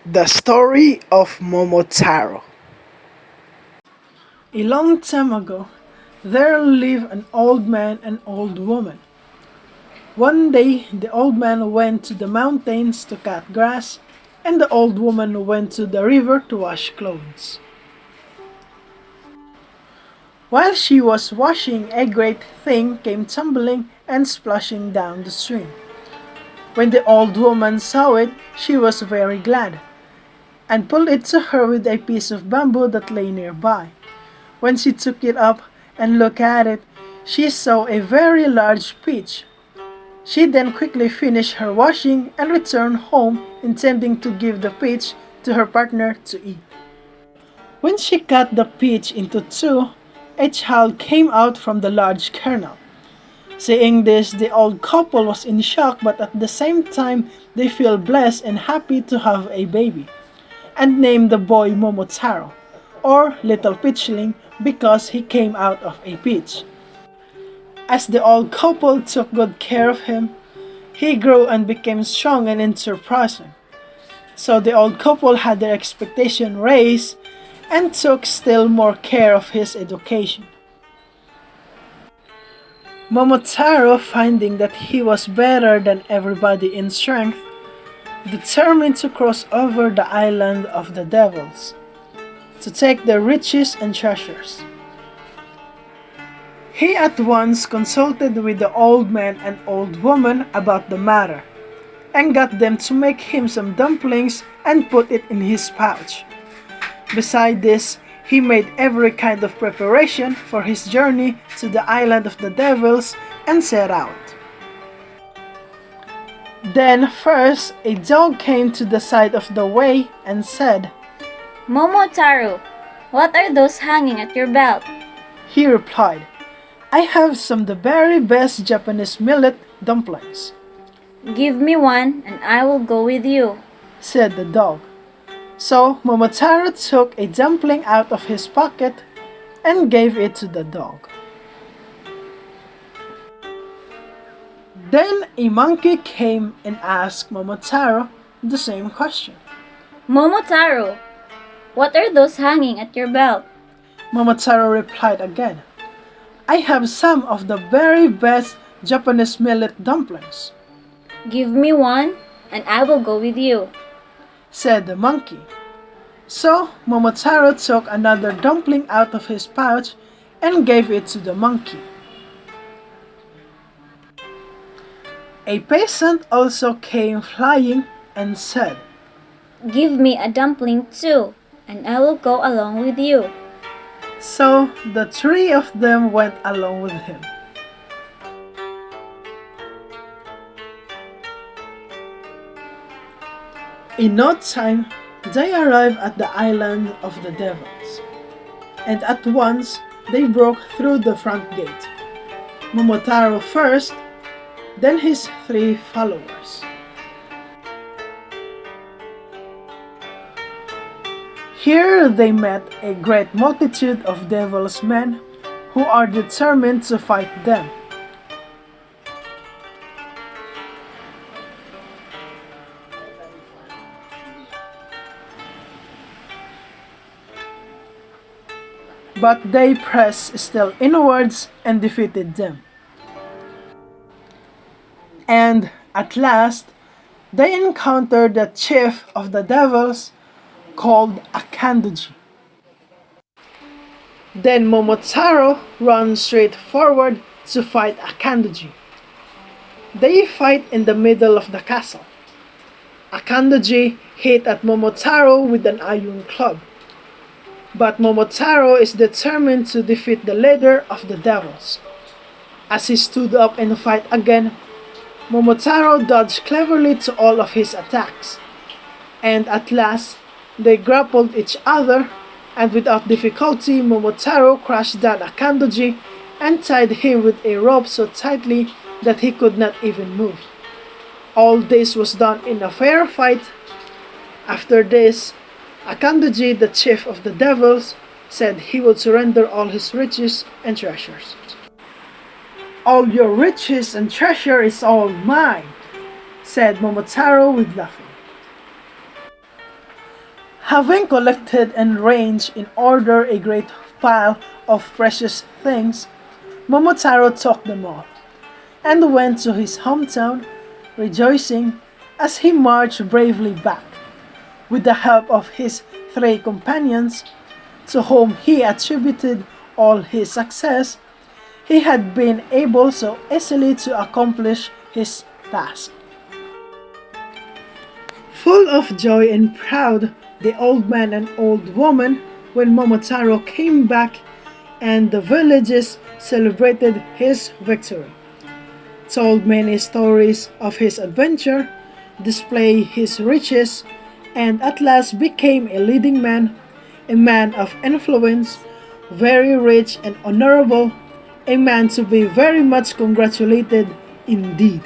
The story of Momotaro. A long time ago, there lived an old man and old woman. One day, the old man went to the mountains to cut grass, and the old woman went to the river to wash clothes. While she was washing, a great thing came tumbling and splashing down the stream. When the old woman saw it, she was very glad, and pulled it to her with a piece of bamboo that lay nearby. When she took it up and looked at it, she saw a very large peach. She then quickly finished her washing and returned home, intending to give the peach to her partner to eat. When she cut the peach into two, a child came out from the large kernel. Seeing this, the old couple was in shock, but at the same time, they feel blessed and happy to have a baby, and named the boy Momotaro, or Little Peachling, because he came out of a peach. As the old couple took good care of him, he grew and became strong and enterprising. So the old couple had their expectation raised and took still more care of his education. Momotaro, finding that he was better than everybody in strength, determined to cross over the island of the devils to take their riches and treasures. He at once consulted with the old man and old woman about the matter, and got them to make him some dumplings and put it in his pouch. Beside this, he made every kind of preparation for his journey to the island of the devils and set out. Then first a dog came to the side of the way and said, Momotaro, what are those hanging at your belt? He replied, I have some of the very best Japanese millet dumplings, Give me one and I will go with you. said the dog. So Momotaro took a dumpling out of his pocket and gave it to the dog. Then a monkey came and asked Momotaro the same question. Momotaro, what are those hanging at your belt? Momotaro replied again, I have some of the very best Japanese millet dumplings, Give me one and I will go with you. said the monkey. So Momotaro took another dumpling out of his pouch and gave it to the monkey. A peasant also came flying and said, Give me a dumpling too and I will go along with you. So the three of them went along with him. In no time, they arrived at the island of the devils, and at once they broke through the front gate. Momotaro first, then his three followers. Here they met a great multitude of devils' men who are determined to fight them. But they pressed still inwards and defeated them. And at last, they encountered the chief of the devils called Akanduji. Then Momotaro ran straight forward to fight Akanduji. They fight in the middle of the castle. Akanduji hit at Momotaro with an iron club. But Momotaro is determined to defeat the leader of the devils. As he stood up and fight again, Momotaro dodged cleverly to all of his attacks. And at last, they grappled each other, and without difficulty Momotaro crushed down Akanduji and tied him with a rope so tightly that he could not even move. All this was done in a fair fight. After this, Akanduji, the chief of the devils, said he would surrender all his riches and treasures. All your riches and treasure is all mine, said Momotaro with laughing. Having collected and ranged in order a great pile of precious things, Momotaro took them all, and went to his hometown, rejoicing as he marched bravely back, with the help of his three companions, to whom he attributed all his success. He had been able so easily to accomplish his task. Full of joy and proud, the old man and old woman, when Momotaro came back and the villagers celebrated his victory, told many stories of his adventure, displayed his riches, and at last became a leading man, a man of influence, very rich and honorable, a man to be very much congratulated indeed.